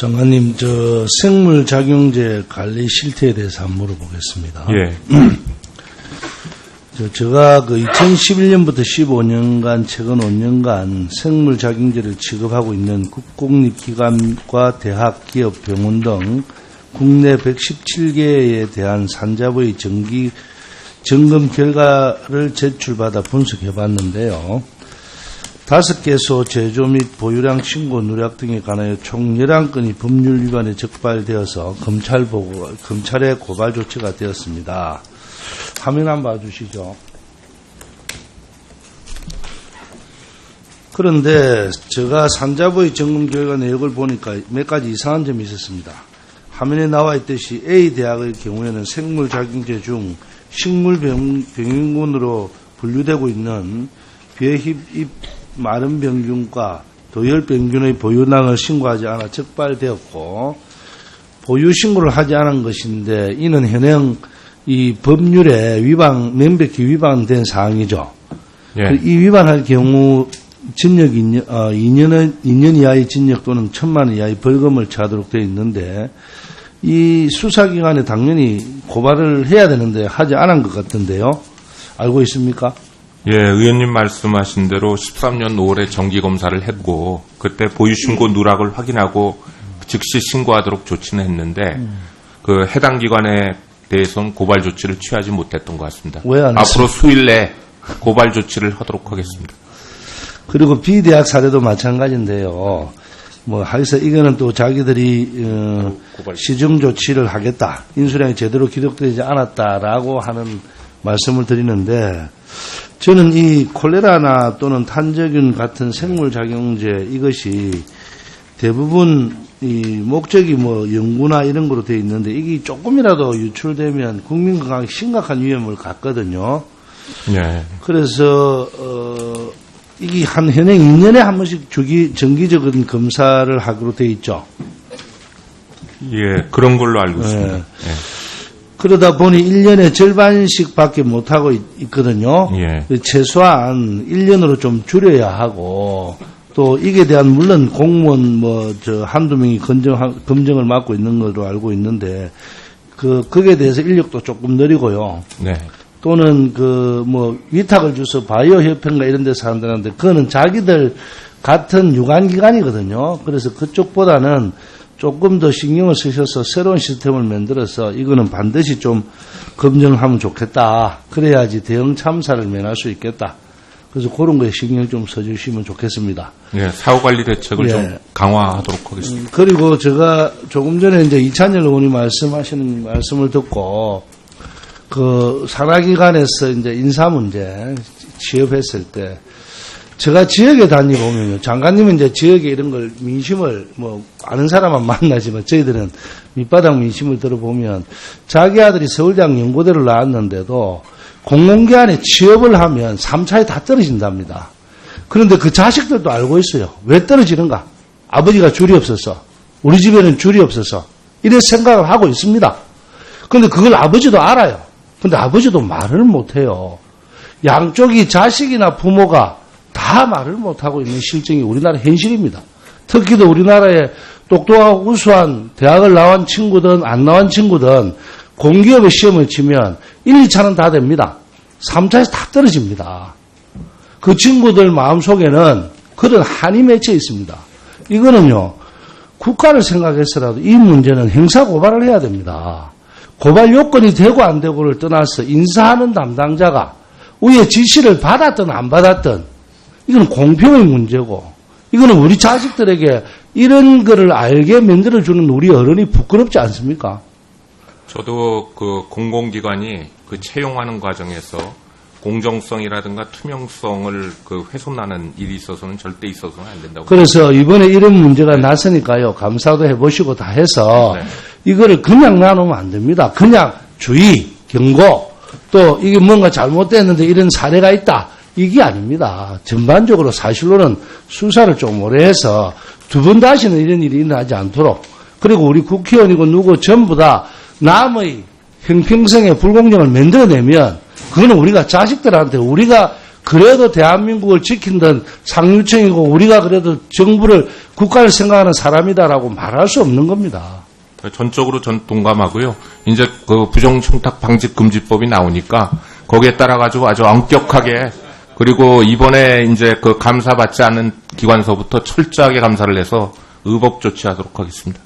장관님, 생물작용제 관리 실태에 대해서 한번 물어보겠습니다. 예. 제가 2011년부터 15년간, 최근 5년간 생물작용제를 취급하고 있는 국공립기관과 대학, 기업, 병원 등 국내 117개에 대한 산자부의 점검 결과를 제출받아 분석해 봤는데요. 5개소 제조 및 보유량 신고 누락 등에 관하여 총 11건이 법률 위반에 적발되어서 검찰에 고발 조치가 되었습니다. 화면 한번 봐주시죠. 그런데 제가 산자부의 점검 결과 내역을 보니까 몇 가지 이상한 점이 있었습니다. 화면에 나와 있듯이 A 대학의 경우에는 생물작용제 중 식물병균으로 분류되고 있는 비해힙 마른 병균과 도열병균의 보유량을 신고하지 않아 적발되었고, 보유 신고를 하지 않은 것인데 이는 현행 이 법률에 명백히 위반된 사항이죠. 예. 이 위반할 경우 징역 2년 이하의 징역 또는 1,000만 원 이하의 벌금을 처하도록 되어 있는데, 이 수사기관에 당연히 고발을 해야 되는데 하지 않은 것 같던데요. 알고 있습니까? 예, 의원님 말씀하신 대로 13년 5월에 정기검사를 했고, 그때 보유신고 누락을 확인하고 즉시 신고하도록 조치는 했는데, 그 해당 기관에 대해서는 고발 조치를 취하지 못했던 것 같습니다. 왜 안 했습니까? 앞으로 수일 내에 고발 조치를 하도록 하겠습니다. 그리고 B대학 사례도 마찬가지인데요. 하여서 이거는 또 자기들이 시정 조치를 하겠다, 인수량이 제대로 기록되지 않았다라고 하는 말씀을 드리는데, 저는 이 콜레라나 또는 탄저균 같은 생물작용제 이것이 대부분 이 목적이 연구나 이런 거로 되어 있는데, 이게 조금이라도 유출되면 국민 건강에 심각한 위험을 갖거든요. 예. 그래서 이게 현행 2년에 한 번씩 정기적인 검사를 하기로 되어 있죠. 예, 그런 걸로 알고 있습니다. 예. 예. 그러다 보니 1년에 절반씩밖에 못하고 있거든요. 예. 최소한 1년으로 좀 줄여야 하고, 또 이게 대한 물론 공무원 한두 명이 검증을 맡고 있는 걸로 알고 있는데, 그게 대해서 인력도 조금 느리고요. 네. 또는 위탁을 줘서 바이오 협회인가 이런 데서 한다는데, 그거는 자기들 같은 유관기관이거든요. 그래서 그쪽보다는 조금 더 신경을 쓰셔서 새로운 시스템을 만들어서 이거는 반드시 좀 검증하면 좋겠다. 그래야지 대형 참사를 면할 수 있겠다. 그래서 그런 거에 신경 좀 써주시면 좋겠습니다. 예, 사후관리 대책을 좀 강화하도록 하겠습니다. 그리고 제가 조금 전에 이제 이찬열 의원이 말씀하시는 말씀을 듣고, 산하기관에서 이제 인사 문제 취업했을 때, 제가 지역에 다니보면요, 장관님은 이제 지역에 이런 걸 민심을 아는 사람만 만나지만 저희들은 밑바닥 민심을 들어보면, 자기 아들이 서울대학 연고대를 나왔는데도 공공기관에 취업을 하면 3차에 다 떨어진답니다. 그런데 그 자식들도 알고 있어요. 왜 떨어지는가? 아버지가 줄이 없어서, 우리 집에는 줄이 없어서, 이런 생각을 하고 있습니다. 그런데 그걸 아버지도 알아요. 근데 아버지도 말을 못해요. 양쪽이 자식이나 부모가 다 말을 못하고 있는 실정이 우리나라 현실입니다. 특히도 우리나라에 똑똑하고 우수한 대학을 나온 친구든 안 나온 친구든 공기업의 시험을 치면 1, 2차는 다 됩니다. 3차에서 다 떨어집니다. 그 친구들 마음속에는 그런 한이 맺혀 있습니다. 이거는요, 국가를 생각해서라도 이 문제는 형사고발을 해야 됩니다. 고발 요건이 되고 안 되고를 떠나서 인사하는 담당자가 위에 지시를 받았든 안 받았든 이건 공평의 문제고, 이거는 우리 자식들에게 이런 거를 알게 만들어주는 우리 어른이 부끄럽지 않습니까? 저도 그 공공기관이 채용하는 과정에서 공정성이라든가 투명성을 훼손하는 일이 있어서는 절대 있어서는 안 된다고. 그래서 이번에 이런 문제가 났으니까요, 감사도 해보시고 다 해서 이거를 그냥 놔놓으면 안 됩니다. 그냥 주의, 경고, 또 이게 뭔가 잘못됐는데 이런 사례가 있다, 이게 아닙니다. 전반적으로 사실로는 수사를 좀 오래 해서 두 번 다시는 이런 일이 일어나지 않도록, 그리고 우리 국회의원이고 누구 전부 다 남의 형평성의 불공정을 만들어내면 그거는 우리가 자식들한테 우리가 그래도 대한민국을 지킨던 상류층이고 우리가 그래도 정부를 국가를 생각하는 사람이다라고 말할 수 없는 겁니다. 전적으로 전 동감하고요. 이제 그 부정청탁 방지 금지법이 나오니까 거기에 따라 가지고 아주 엄격하게 그리고 이번에 이제 그 감사받지 않은 기관서부터 철저하게 감사를 해서 의법 조치하도록 하겠습니다.